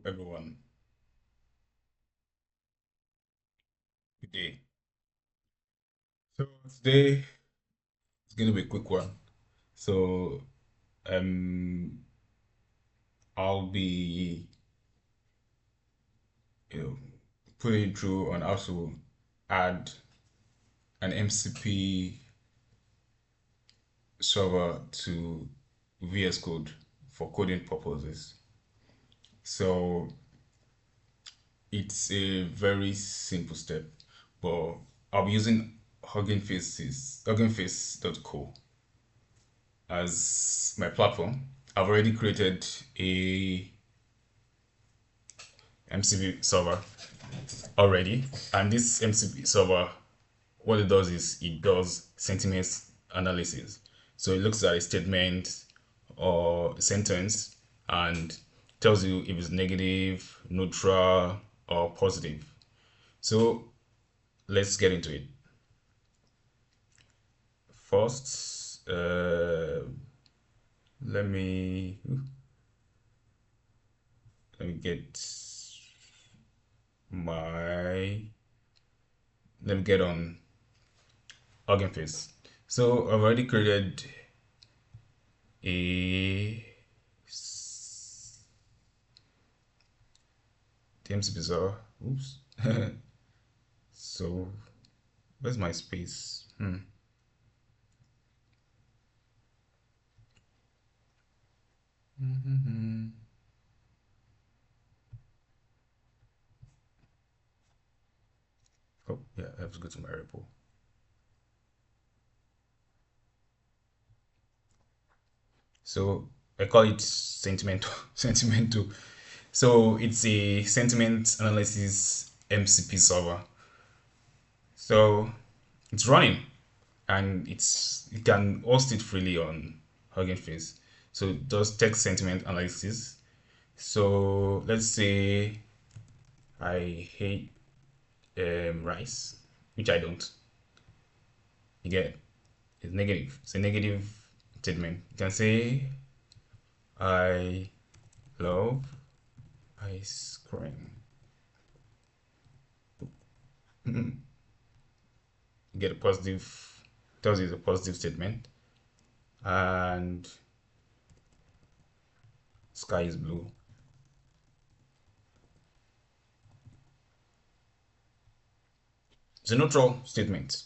Everyone. Good day. So today it's going to be a quick one. So um, I'll be you know putting through on how to add an MCP server to VS Code for coding purposes. So it's a very simple step, but I'll be using Hugging Face.co as my platform. I've already created a MCP server already, and this MCP server, what it does is it does sentiment analysis. So it looks at a statement or a sentence and tells you if it's negative, neutral, or positive. So let's get into it. First, let me let me get my let me get on Hugging Face. So I've already created a TMC server. Oops. So where's my space? Oh yeah, I have to go to my repo. So I call it sentimental. Sentimental. So it's a sentiment analysis MCP server. So it's running and it can host it freely on Hugging Face. So it does text sentiment analysis. So let's say I hate rice, which I don't. You get it's negative. It's a negative statement. You can say I love ice cream. You get a positive, tells you it's a positive statement, and sky is blue. It's a neutral statement.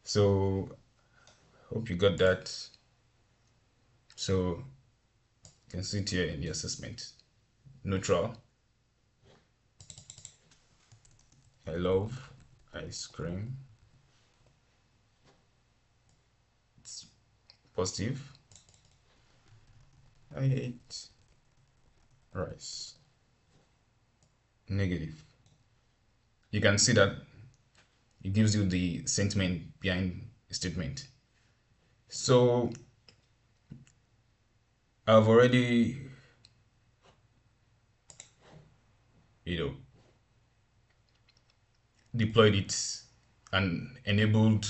So hope you got that. So you can see it here in the assessment. Neutral. I love ice cream. It's positive. I hate rice. Negative. You can see that it gives you the sentiment behind the statement. So I've already, you know, deployed it and enabled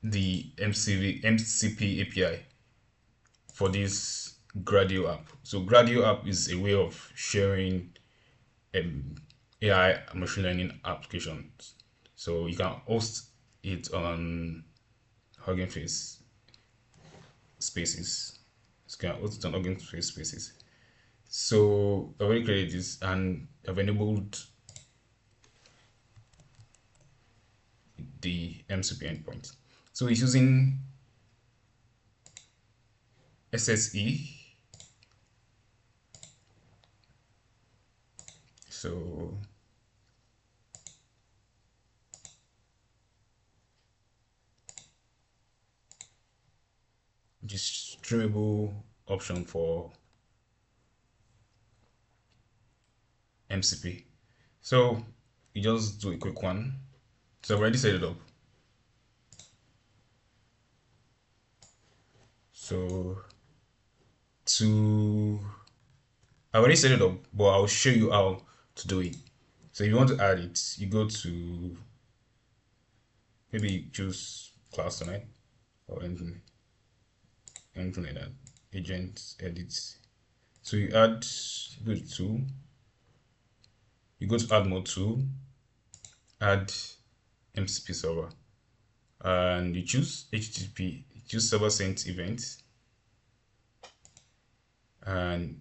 the MCP API for this Gradio app. So Gradio app is a way of sharing AI and machine learning applications. So you can host it on Hugging Face spaces. So you can host it on Hugging Face spaces. So I've already created this and I've enabled the MCP endpoint. So it's using SSE. So just streamable option for MCP. So you just do a quick one. So I've already set it up. So to I already set it up, but I'll show you how to do it. So if you want to add it, you go to maybe choose class tonight or anything like that. Agent edit. So you add go to tool You go to add mode 2, add MCP server, and you choose HTTP, you choose server sent event, and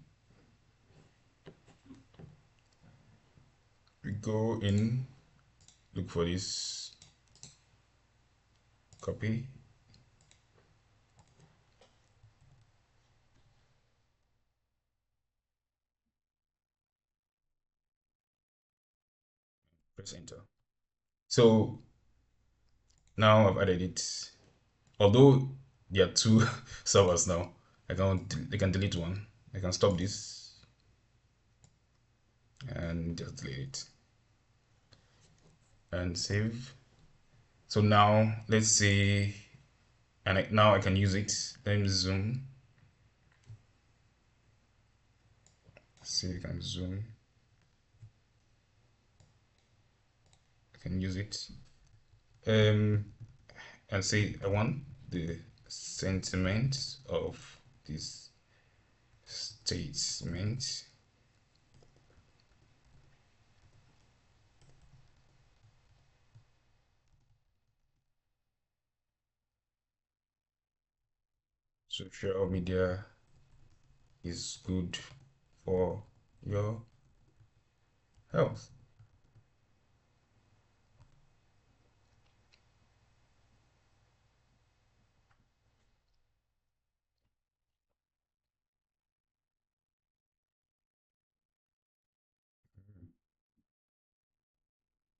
we go in, look for this, copy, press enter. So now I've added it. Although there are two servers now, I can delete one. I can stop this and just delete it and save. So now let's see, and now I can use it. Let me zoom. See, I can zoom. I can use it. And say I want the sentiment of this statement. Social media is good for your health.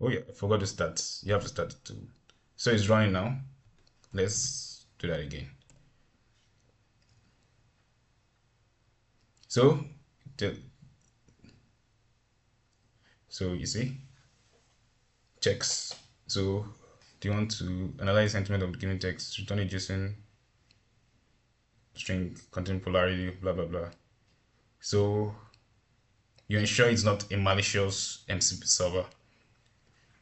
Oh yeah, I forgot to start. You have to start it too. So it's running now. Let's do that again. So, so you see, checks. So, do you want to analyze sentiment of the given text? Return a JSON string contain polarity, blah blah blah. So you ensure it's not a malicious MCP server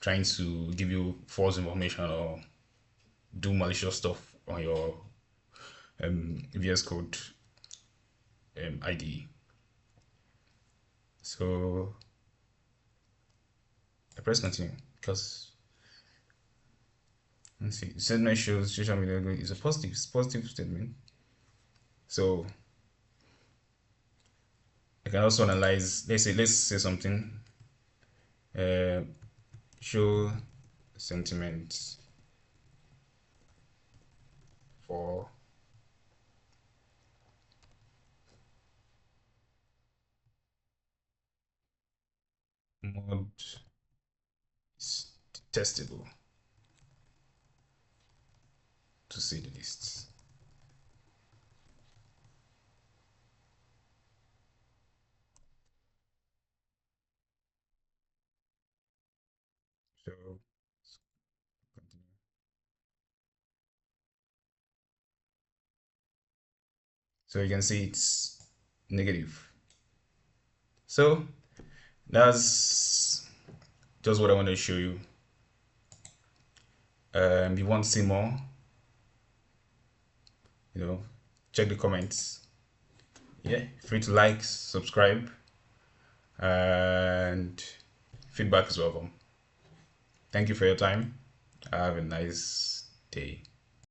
trying to give you false information or do malicious stuff on your VS Code IDE. So I press continue because let's see, statement shows social media is a positive statement. So I can also analyze. Let's say something. Show sentiment for mode is testable to see the lists. So continue. So you can see it's negative. So that's just what I want to show you. If you want to see more, check the comments. Yeah, free to like, subscribe, and feedback is welcome. Thank you for your time. Have a nice day.